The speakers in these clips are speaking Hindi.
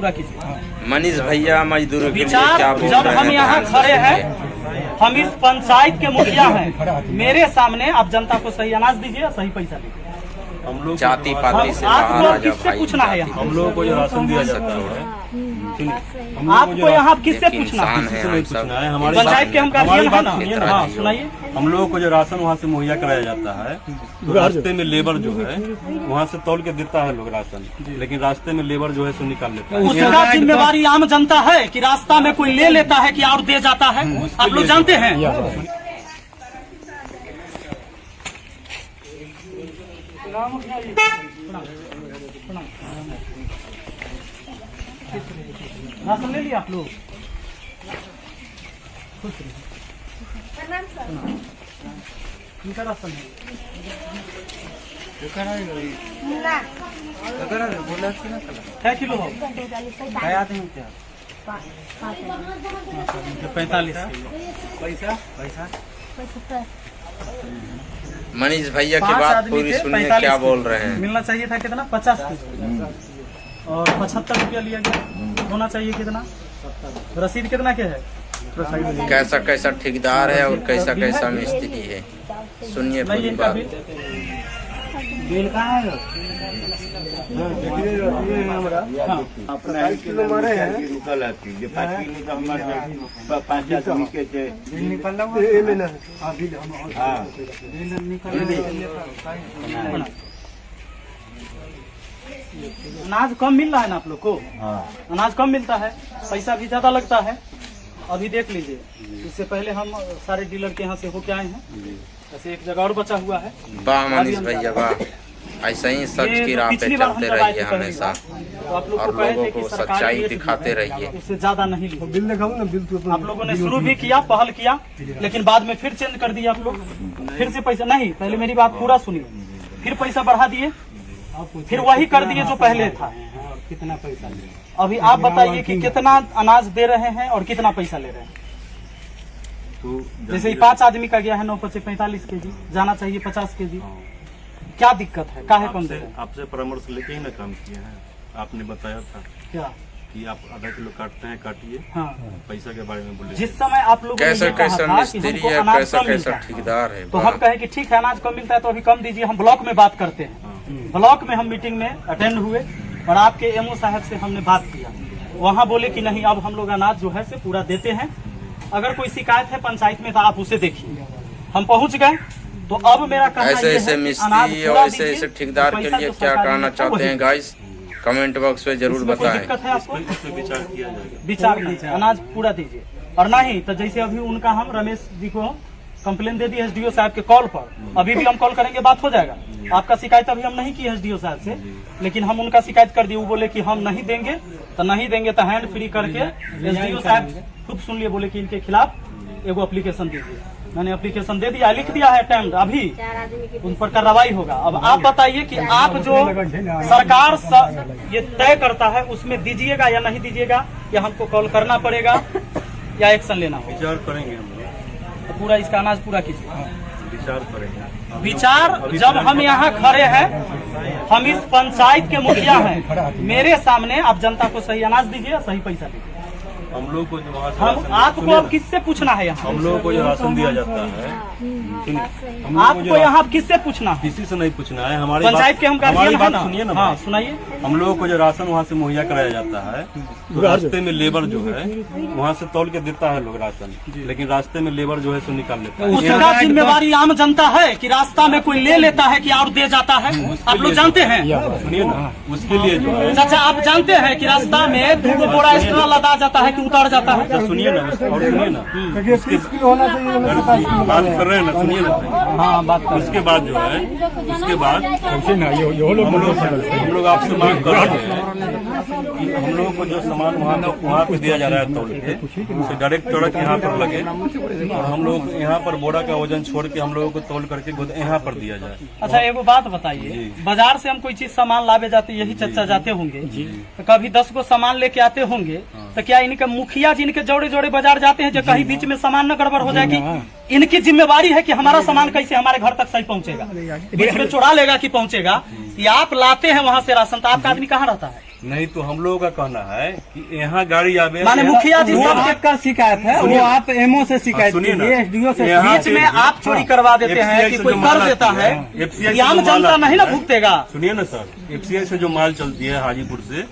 पूरा कीजिए। मनीष भैया मजदूरों के लिए विचार क्या बोल जब रहे हम हैं? यहाँ खड़े हैं, हम इस पंचायत के मुखिया हैं, मेरे सामने आप जनता को सही अनाज दीजिए, सही पैसा दीजिए। हम लोग जाति पाति से बाहर आपको आ अब जाओ किससे भाई। पूछना है यहाँ? हम लोगों को जो राशन दिया जाता है, आपको यहाँ किससे देखिए, पूछना इंसान है? है हम सब। पूछना है हमारी पंचायत के हम हमारी गार्जियन बात हैं सुनिए ना? ना। हाँ सुनाइए। हम लोगों को जो राशन वहाँ से मुहैया कराया जाता है, तो रास्ते में लेबर जो है वहाँ से तौल के देता है लोग राशन, लेकिन रास्ते में लेबर जो है सो निकाल लेता है। उसका जिम्मेवारी आम जनता है कि रास्ता में कोई ले लेता है कि और दे जाता है? आप लोग जानते हैं। राशन ले लिया आप लोग? इनका राशन है। क्या किलो हो? 45 पैसा। मनीष भैया की 5 बात आदमी पूरी थे, सुनिए 45 क्या बोल रहे हैं। मिलना चाहिए था कितना? 50 और 75 रुपया लिया गया। होना चाहिए कितना? रसीद कितना के है? कैसा कैसा ठेकेदार है और कैसा कैसा मिस्त्री है, सुनिए नहीं पूरी इनका बात। बिल कहाँ है? अपना 1 किलो मारे हैं निकल आती है 5 किलो तो हमारे 5 आदमी के थे निकल अनाज कम मिल रहा है ना आप लोग को? अनाज कम मिलता है, पैसा भी ज्यादा लगता है। अभी देख लीजिए, इससे पहले हम सारे डीलर के यहाँ से होके आए हैं। ऐसे एक जगह और बचा हुआ है। वाह मनीष भैया वाह, ऐसा ही सच की राह पे चलते रहिए हमेशा तो आप लोग और को कहे लोगों थे कि को सरकारी सच्चाई रेट दिखाते रहिए। उससे ज्यादा नहीं ली। बिल दिखाऊं ना, बिल तो आप लोगों ने शुरू भी किया, पहल किया, लेकिन बाद में फिर चेंज कर दिया आप लोग। फिर से पैसा नहीं, पहले मेरी बात पूरा सुनिए, फिर पैसा बढ़ा दिए, फिर वही कर दिए जो पहले था। कितना पैसा? अभी आप बताइए कि कितना अनाज दे रहे हैं और कितना पैसा ले रहे हैं? तो जैसे ही 5 आदमी का गया है 9 × 45 केजी, जाना चाहिए 50 केजी। क्या दिक्कत है? काहे कम दे रहे हैं? आपसे परामर्श लेके ही ना काम किया है। आपने बताया था क्या? कि आप आधा किलो काटते हैं, काटिए, हाँ, पैसा के बारे में बोले। जिस समय आप लोगों ने कैसा ये कहा कैसा था कि मिस्त्री हमको है, अनाज कैसा कम कैसा मिलता है, ठेकेदार है। तो हम कहे कि ठीक है अनाज कम मिलता है तो अभी कम दीजिए, हम ब्लॉक में बात करते हैं। ब्लॉक में हम मीटिंग में अटेंड हुए और आपके एमओ साहब से हमने बात किया। वहाँ बोले कि नहीं, अब हम लोग अनाज जो है से पूरा देते हैं। अगर कोई शिकायत है पंचायत में तो आप उसे देखिए। हम पहुँच गए तो अब मेरा कहना ऐसे ये ऐसे है कि अनाज मिस्त्री और पूरा ऐसे दीजिए, ऐसे ठेकेदार के पैसा लिए जो क्या सरकारी कहना है, चाहते वही हैं गाइस, कमेंट बॉक्स में जरूर इसमें कोई बताएं। दिक्कत है आपको? इस पे विचार किया जाएगा। विचार नहीं, अनाज पूरा दीजिए। और नहीं तो जैसे अभी उनका हम रमेश जी को कंप्लेन दे दी एसडीओ साहब के कॉल पर, अभी भी हम कॉल करेंगे, बात हो जाएगा। आपका शिकायत अभी हम नहीं की एसडीओ साहब से, लेकिन हम उनका शिकायत कर दिए। वो बोले कि हम नहीं देंगे तो नहीं देंगे, तो हैंड फ्री करके एसडीओ साहब खुद सुन लिए, बोले कि इनके खिलाफ एगो एप्लीकेशन दीजिए। मैंने एप्लीकेशन दे दिया, लिख दिया है, टाइम अभी उन पर कार्रवाई होगा। अब आप बताइए कि आप जो सरकार ये तय करता है उसमें दीजिएगा या नहीं दीजिएगा, या हमको कॉल करना पड़ेगा या एक्शन लेना होगा? विचार करेंगे हम लोग, तो पूरा इसका अनाज पूरा कीजिए। विचार करेंगे। विचार जब हम यहाँ खड़े हैं, हम इस पंचायत के मुखिया हैं, मेरे सामने आप जनता को सही अनाज दीजिए, सही पैसा दीजिए। हम लोग को जो वहाँ से हम राशन- आपको सुनिए अब ना, किससे पूछना है यहाँ? हम लोगों को जो राशन दिया जाता है, सुनिए, हम लोगों को आपको जो यहाँ किससे पूछना है? किसी से नहीं पूछना है। हमारी पंचायत के हम हमारी गार्जियन हैं बात ना? सुनिए ना। हाँ सुनाइए। हम लोगों को जो राशन वहाँ से मुहैया कराया जाता है, तो रास्ते में लेबर जो है वहाँ से तौल के देता है लोग राशन, लेकिन रास्ते में लेबर जो है सो निकाल लेता है। उसका जिम्मेवारी आम जनता है कि रास्ता में कोई ले लेता है कि और दे जाता है? आप लोग जानते हैं। सुनिए ना, उसके लिए जो है चाचा आप जानते हैं कि रास्ता में 2 बोरा एक्स्ट्रा लदा जाता है कि उतार जाता है? सुनिए ना, और सुनिए ना, बात कर रहे हैं ना, सुनिए ना। हाँ बात कर। उसके बाद जो है, उसके बाद हम लोग आपसे मांग कर रहे हैं कि हम लोगों को जो सामान वहाँ पे दिया जा रहा है तौल के, उसे डायरेक्ट ट्रक यहाँ पर लगे और हम लोग यहाँ पर बोरा का वजन छोड़ के हम लोगों को तौल करके यहाँ पर दिया जाए। अच्छा एगो बात बताइए, बाजार से हम कोई चीज सामान लावे जाते, यही चर्चा जाते होंगे, तो कभी 10 को सामान लेके आते होंगे, तो क्या इनके मुखिया जी इनके जोड़े जोड़े बाजार जाते हैं जो कहीं बीच में सामान न गड़बड़ हो जाएगी? इनकी जिम्मेवारी है कि हमारा सामान कैसे हमारे घर तक सही पहुंचेगा, बीच में चुरा लेगा कि पहुंचेगा? या आप लाते हैं वहां से राशन, तो आपका आदमी कहाँ रहता है? नहीं तो हम लोगों का कहना है कि यहाँ गाड़ी आवे, माने मुखिया जी वो सब आपका शिकायत है, वो आप एमओ से शिकायत सुनिए ना, कीजिए, एसडीओ से। यहाँ बीच में आप चोरी करवा देते हैं FCI कि से कोई जो कर माल देता आती है, FCI ये से आम जो माल जनता आती नहीं ना है, भुगतेगा। सुनिए ना सर, FCI से जो माल चलती है हाजीपुर से,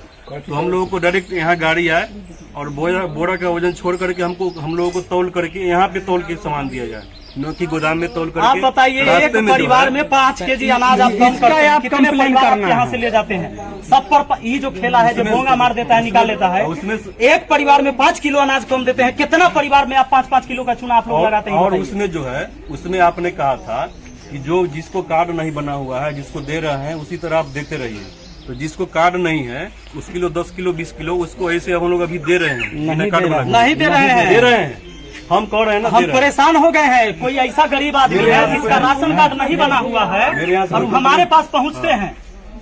तो हम लोगों को डायरेक्ट यहाँ गाड़ी आए और बोरा का वजन छोड़ करके हम लोगों को तौल करके यहाँ पे तौल के सामान दिया जाए, न कि गोदाम में तौल करके। आप बताइए, एक रास्ते में जो परिवार है- में 5 केजी अनाज आप कम इसका करते हैं, आप कितने कंप्लेन परिवार आप करना यहाँ है। से ले जाते हैं? सब पर ये जो खेला है, जो भोंगा मार देता है, निकाल लेता है, उसमें एक परिवार में 5 किलो अनाज कम देते हैं, कितना परिवार में आप 5-5 किलो का चूना आप लोग लगाते हैं? और बताइए। उसमें जो है, उसमें आपने कहा था कि जो जिसको कार्ड नहीं बना हुआ है, जिसको दे रहे हैं उसी तरह आप देते रहिए। तो जिसको कार्ड नहीं है उस किलो 10 किलो 20 किलो उसको ऐसे हम लोग अभी दे रहे हैं, बिना कार्ड बना के। नहीं दे रहे हैं। दे रहे हैं, हम कह रहे हैं ना, हम दे रहे हैं। परेशान हो गए हैं। कोई ऐसा गरीब आदमी मेरे है यहाँ से जिसका राशन कार्ड नहीं बना हुआ मेरे है यहाँ से और कोई- हमारे पास पहुँचते हैं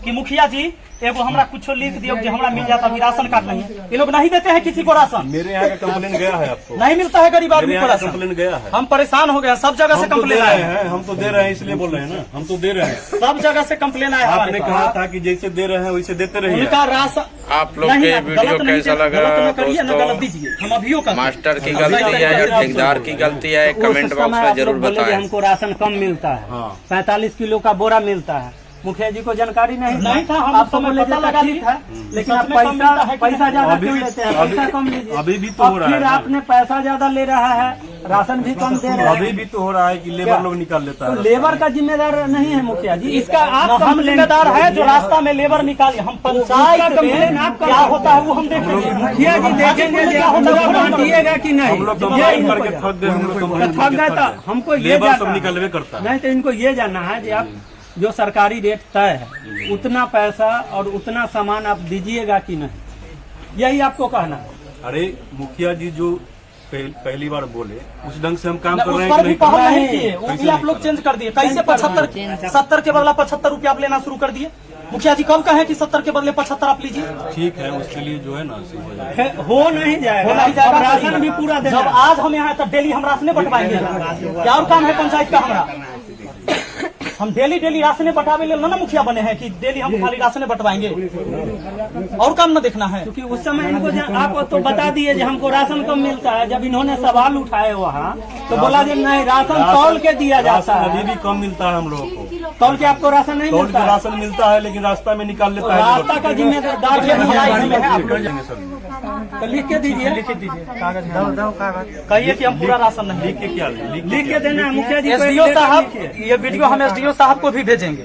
कि मुखिया जी एगो हमरा कुछ लिख दियो जो हमरा मिल जाता, अभी राशन कार्ड नहीं है। ये लोग नहीं देते हैं किसी को राशन, मेरे यहाँ का कंप्लेन गया है आपको, नहीं मिलता है गरीब मेरे आदमी को यहाँ का राशन। कंप्लेन गया है। हम परेशान हो गए हैं, सब जगह से हम तो दे कंप्लेन रहे आए हैं, हैं, हम तो दे रहे हैं, इसलिए बोल रहे हैं ना, हम तो दे रहे हैं। सब जगह से कंप्लेन आया आपने हमारे कहा पास। था कि जैसे दे रहे हैं वैसे देते रहिए। उनका राशन आप लोग नहीं, के आप वीडियो गलत नहीं कैसा दे- लगा गलत न करिए, न गलत दोस्तों? दीजिए, हम अभियोग करते हैं। मास्टर की गलती है या ठेकेदार की गलती है, कमेंट उस बॉक्स समय में आप जरूर लोग बोले कि बताएं। हमको राशन कम मिलता है, हाँ। 45 किलो का बोरा मिलता है। मुखिया जी को जानकारी नहीं था, हम आप समय बोले पता कि लगा ठीक लिए। है, लेकिन आप सच में कम मिलता है कि पैसा नहीं? ज्यादा अभी- क्यों लेते हैं? अभी- पैसा कम लीजिए। अभी भी तो हो अब रहा है फिर ना। आपने पैसा ज्यादा ले रहा है, राशन भी कम दे रहे अभी हैं। भी तो हो रहा है कि लेबर लोग निकाल लेता तो है। लेबर का जिम्मेदार नहीं है मुखिया जी, इसका आप हम कंप्लेन जिम्मेदार है जो रास्ता में लेबर निकाली। हम पंचायत उसका कंप्लेन में आप कर क्या सकते होता है वो हम देखेंगे। मुखिया जी देखेंगे क्या होगा, बांटिएगा कि नहीं? हम लोग तो ये कंप्लेन करके थक गए, हम लोग कंप्लेन थक गए करके तो हमको ये लेबर सब जानना है। निकलवे करता है। नहीं तो इनको ये जानना है कि आप जो सरकारी रेट तय है उतना पैसा और उतना सामान आप दीजिएगा कि नहीं, यही आपको कहना है। अरे मुखिया जी जो पहली बार बोले उस ढंग से हम काम कर उस रहे पर हैं भी कि पहल नहीं? नहीं किए, वो कैसे भी आप नहीं लोग कर चेंज कर दिए। कैसे 70 के बदला 75 रुपया आप लेना शुरू कर दिए? मुखिया जी कब कहे कि 70 के बदले 75 आप लीजिए? रहे? ठीक है, उसके लिए जो है ना सही हो जाएगा। हो नहीं जाएगा, हो नहीं जाएगा। और राशन भी पूरा देना जब आज हम यहाँ तक डेली हम राशने बंटवाएंगे, क्या और काम है पंचायत का हमारा? हम डेली राशने बंटावे ले ना मुखिया बने हैं कि डेली हम खाली राशने बंटवाएंगे, और काम न देखना है। क्योंकि उस समय इनको आप तो बता दिए कि हमको राशन कम मिलता है। जब इन्होंने सवाल उठाए वहाँ तो बोला कि नहीं, राशन तौल के दिया जाता राशन अभी है। भी कम मिलता है हम लोगों को, तौल के आपको राशन नहीं तौल मिलता के है। राशन मिलता है लेकिन रास्ता में निकाल लेता है। रास्ता का जिम्मेदार ये नहीं है, आप कर देंगे सर, तो लिख के दीजिए, कहिए कि हम पूरा राशन नहीं। लिख के क्या लिख के देना है मुखिया जी को। एसडीओ एक साहब, लिखिए। ये वीडियो हम एसडीओ साहब को भी भेजेंगे।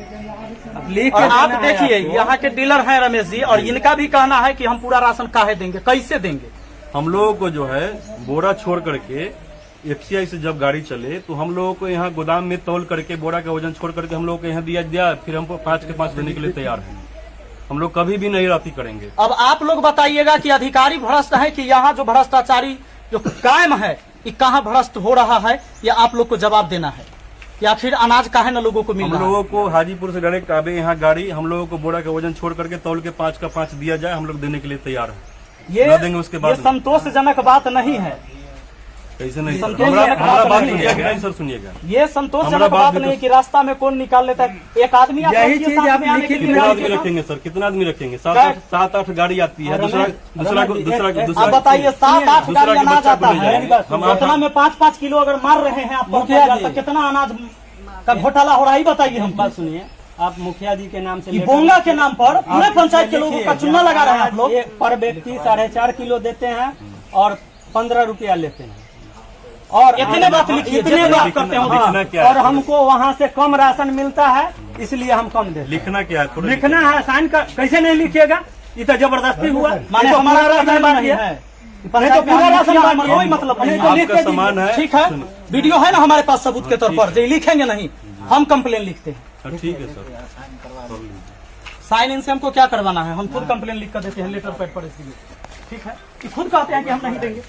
लिख और के आप देना है देखिए, आपको। यहाँ के डीलर हैं रमेश जी, और इनका भी कहना है कि हम पूरा राशन काहे देंगे, कैसे देंगे? हम लोगों को जो है बोरा छोड़ करके FCI से जब गाड़ी चले तो हम लोगों को यहाँ गोदाम में तौल करके बोरा का वजन छोड़ करके हम लोगों को यहाँ दिया, फिर हमको 5 के 5 देने के लिए तैयार है। हम लोग कभी भी नहीं राती करेंगे। अब आप लोग बताइएगा कि अधिकारी भ्रष्ट है कि यहाँ जो भ्रष्टाचारी जो कायम है ये कहाँ भ्रष्ट हो रहा है, या आप लोग को जवाब देना है, या फिर अनाज काहे न लोगों को मिल हम रहा है? लोगों को हाजीपुर से डायरेक्ट आवे यहाँ गाड़ी, हम लोगों को बोरा का वजन छोड़ करके तौल के 5 का 5 दिया जाए, हम लोग देने के लिए तैयार है। ये देंगे उसके बाद ये संतोषजनक बात नहीं है। कैसे नहीं? संतोष हमारा जनक हमारा बात बात नहीं सुनिएगा, है। नहीं सर सुनिएगा। ये हमारा संतोषजनक बात बात भी तो- नहीं कि रास्ता में कौन निकाल लेता है। एक आदमी आप यही रखिए चीज साथ आप में आने के लिखित लिए कितना आदमी रखिए। रखेंगे सर, कितना आदमी रखेंगे? क्या? 7-8 गाड़ी आती है, दूसरा आप बताइए 7-8 दूसरा गाड़ी के अनाज बच्चा को आता ले है, जाएंगे। हम आप- इतना में 5-5 किलो अगर मार रहे हैं आप मुखिया तो जी। कितना अनाज का घोटाला हो रहा है ये बताइए हम। बात सुनिए, आप मुखिया जी के नाम से ये लेटर- बोंगा के नाम पर पूरे आप पंचायत के लोगों लिखिए, का चुना लगा रहे हैं आप लोग। एक पर व्यक्ति 4.5 किलो देते हैं और 15 रुपया लेते हैं। और इतने बात लिखिए, इतने जितने बात बात करते हो। लिखना क्या और है? हमको वहाँ से कम राशन मिलता है, इसलिए हम कम देते हैं। लिखना क्या है? थोड़ा लिखना है, साइन का कैसे नहीं लिखिएगा? ये तो जबरदस्ती हुआ। माने ये तो हमारा पूरा राशन राशन नहीं बांटिए। है, नहीं तो पूरा राशन बांटिए। कोई मतलब नहीं नहीं तो लिख आपका के सामान दीजिए। है। ठीक है, वीडियो है ना हमारे पास सबूत के तौर पर, जो लिखेंगे नहीं हम कंप्लेन लिखते हैं। हाँ, ठीक है सर। साइन इन से हमको क्या करवाना है, हम खुद कंप्लेन लिख कर देते हैं लेटर पैड पर, इसलिए ठीक है कि खुद कहते हैं कि हम नहीं देंगे।